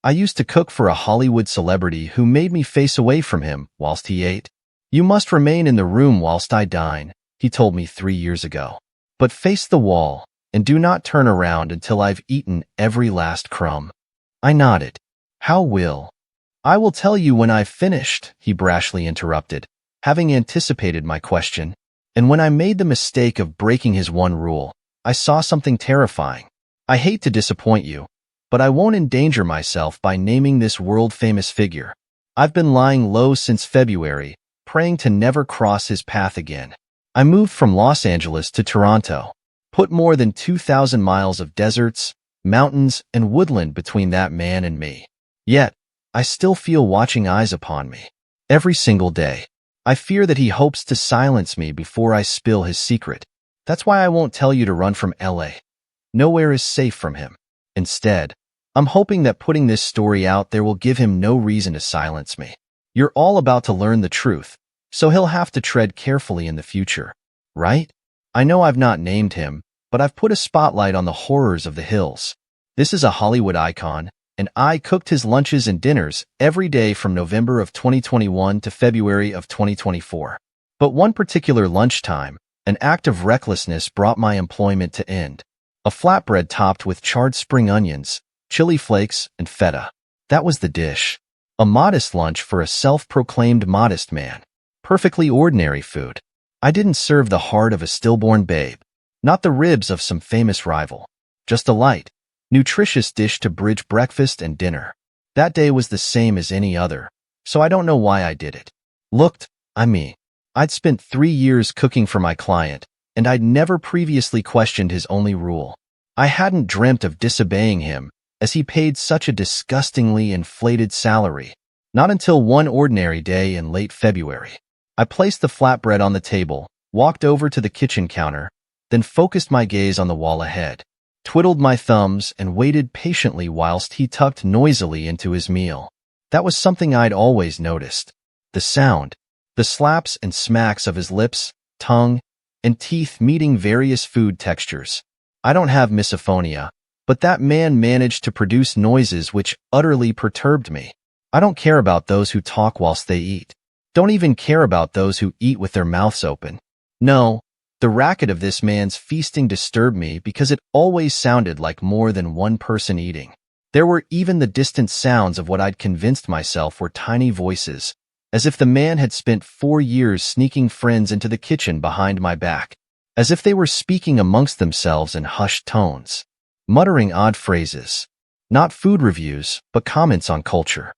I used to cook for a Hollywood celebrity who made me face away from him whilst he ate. You must remain in the room whilst I dine, he told me 3 years ago. But face the wall, and do not turn around until I've eaten every last crumb. I nodded. How will? I will tell you when I've finished, he brashly interrupted, having anticipated my question. And when I made the mistake of breaking his one rule, I saw something terrifying. I hate to disappoint you, but I won't endanger myself by naming this world-famous figure. I've been lying low since February, praying to never cross his path again. I moved from Los Angeles to Toronto, put more than 2,000 miles of deserts, mountains, and woodland between that man and me. Yet, I still feel watching eyes upon me. Every single day. I fear that he hopes to silence me before I spill his secret. That's why I won't tell you to run from LA. Nowhere is safe from him. Instead, I'm hoping that putting this story out there will give him no reason to silence me. You're all about to learn the truth, so he'll have to tread carefully in the future, right? I know I've not named him, but I've put a spotlight on the horrors of the hills. This is a Hollywood icon, and I cooked his lunches and dinners every day from November of 2021 to February of 2024. But one particular lunchtime, an act of recklessness brought my employment to end. A flatbread topped with charred spring onions, chili flakes, and feta. That was the dish. A modest lunch for a self-proclaimed modest man. Perfectly ordinary food. I didn't serve the heart of a stillborn babe, not the ribs of some famous rival. Just a light, nutritious dish to bridge breakfast and dinner. That day was the same as any other, so I don't know why I did it. I'd spent 3 years cooking for my client, and I'd never previously questioned his only rule. I hadn't dreamt of disobeying him, as he paid such a disgustingly inflated salary. Not until one ordinary day in late February. I placed the flatbread on the table, walked over to the kitchen counter, then focused my gaze on the wall ahead, twiddled my thumbs, and waited patiently whilst he tucked noisily into his meal. That was something I'd always noticed. The sound, the slaps and smacks of his lips, tongue, and teeth meeting various food textures. I don't have misophonia, but that man managed to produce noises which utterly perturbed me. I don't care about those who talk whilst they eat. Don't even care about those who eat with their mouths open. No, the racket of this man's feasting disturbed me because it always sounded like more than one person eating. There were even the distant sounds of what I'd convinced myself were tiny voices, as if the man had spent 4 years sneaking friends into the kitchen behind my back, as if they were speaking amongst themselves in hushed tones, muttering odd phrases, not food reviews, but comments on culture.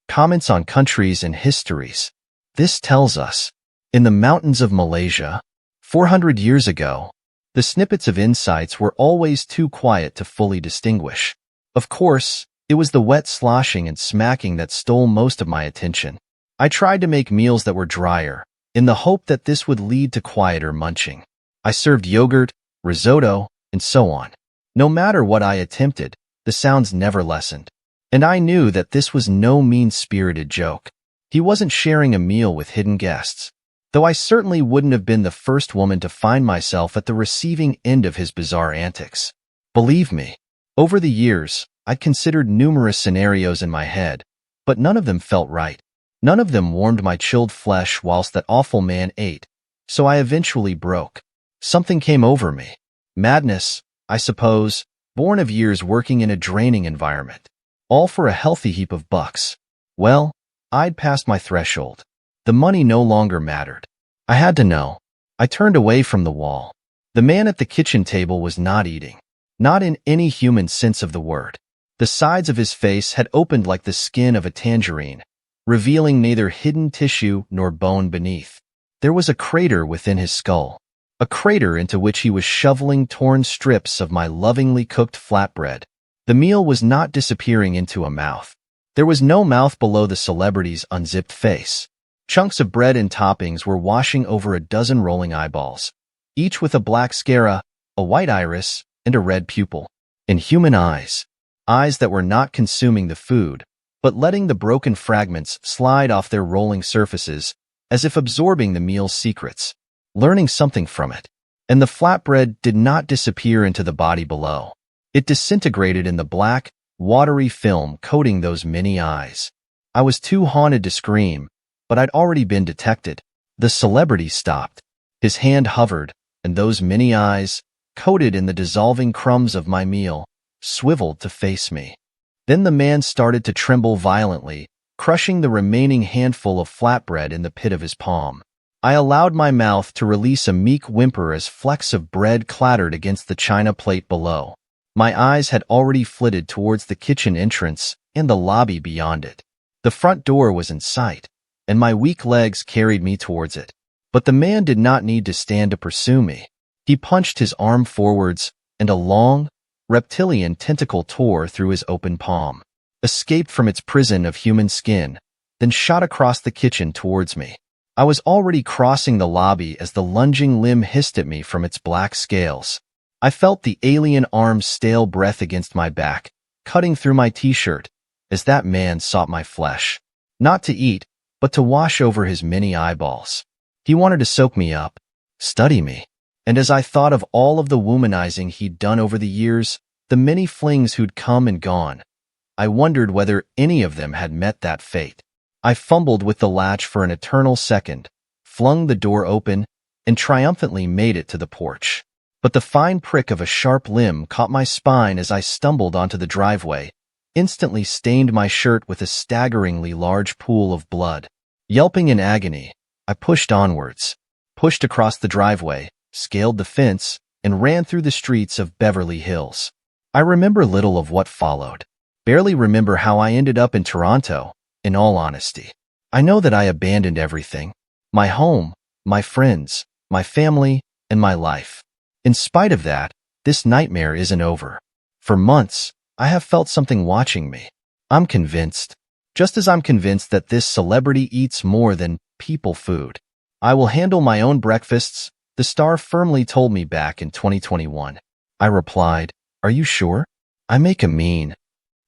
Comments on countries and histories. This tells us, in the mountains of Malaysia, 400 years ago, the snippets of insights were always too quiet to fully distinguish. Of course, it was the wet sloshing and smacking that stole most of my attention. I tried to make meals that were drier, in the hope that this would lead to quieter munching. I served yogurt, risotto, and so on. No matter what I attempted, the sounds never lessened. And I knew that this was no mean-spirited joke. He wasn't sharing a meal with hidden guests, though I certainly wouldn't have been the first woman to find myself at the receiving end of his bizarre antics. Believe me, over the years, I'd considered numerous scenarios in my head, but none of them felt right. None of them warmed my chilled flesh whilst that awful man ate, so I eventually broke. Something came over me. Madness, I suppose, born of years working in a draining environment. All for a healthy heap of bucks. Well, I'd passed my threshold. The money no longer mattered. I had to know. I turned away from the wall. The man at the kitchen table was not eating. Not in any human sense of the word. The sides of his face had opened like the skin of a tangerine, revealing neither hidden tissue nor bone beneath. There was a crater within his skull. A crater into which he was shoveling torn strips of my lovingly cooked flatbread. The meal was not disappearing into a mouth. There was no mouth below the celebrity's unzipped face. Chunks of bread and toppings were washing over a dozen rolling eyeballs, each with a black sclera, a white iris, and a red pupil. In human eyes. Eyes that were not consuming the food, but letting the broken fragments slide off their rolling surfaces, as if absorbing the meal's secrets, learning something from it. And the flatbread did not disappear into the body below. It disintegrated in the black, watery film coating those mini eyes. I was too haunted to scream, but I'd already been detected. The celebrity stopped. His hand hovered, and those mini eyes, coated in the dissolving crumbs of my meal, swiveled to face me. Then the man started to tremble violently, crushing the remaining handful of flatbread in the pit of his palm. I allowed my mouth to release a meek whimper as flecks of bread clattered against the china plate below. My eyes had already flitted towards the kitchen entrance and the lobby beyond it. The front door was in sight, and my weak legs carried me towards it. But the man did not need to stand to pursue me. He punched his arm forwards, and a long, reptilian tentacle tore through his open palm, escaped from its prison of human skin, then shot across the kitchen towards me. I was already crossing the lobby as the lunging limb hissed at me from its black scales. I felt the alien arm's stale breath against my back, cutting through my t-shirt, as that man sought my flesh. Not to eat, but to wash over his many eyeballs. He wanted to soak me up, study me. And as I thought of all of the womanizing he'd done over the years, the many flings who'd come and gone, I wondered whether any of them had met that fate. I fumbled with the latch for an eternal second, flung the door open, and triumphantly made it to the porch. But the fine prick of a sharp limb caught my spine as I stumbled onto the driveway, instantly stained my shirt with a staggeringly large pool of blood. Yelping in agony, I pushed onwards, pushed across the driveway, scaled the fence, and ran through the streets of Beverly Hills. I remember little of what followed. Barely remember how I ended up in Toronto, in all honesty. I know that I abandoned everything. My home, my friends, my family, and my life. In spite of that, this nightmare isn't over. For months, I have felt something watching me. I'm convinced. Just as I'm convinced that this celebrity eats more than people food. I will handle my own breakfasts, the star firmly told me back in 2021. I replied, "Are you sure? I make a mean.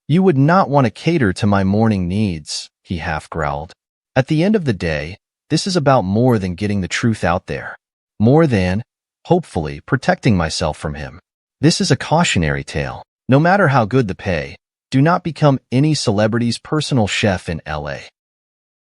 You would not want to cater to my morning needs," he half growled. At the end of the day, this is about more than getting the truth out there. More than, hopefully, protecting myself from him. This is a cautionary tale. No matter how good the pay, do not become any celebrity's personal chef in LA.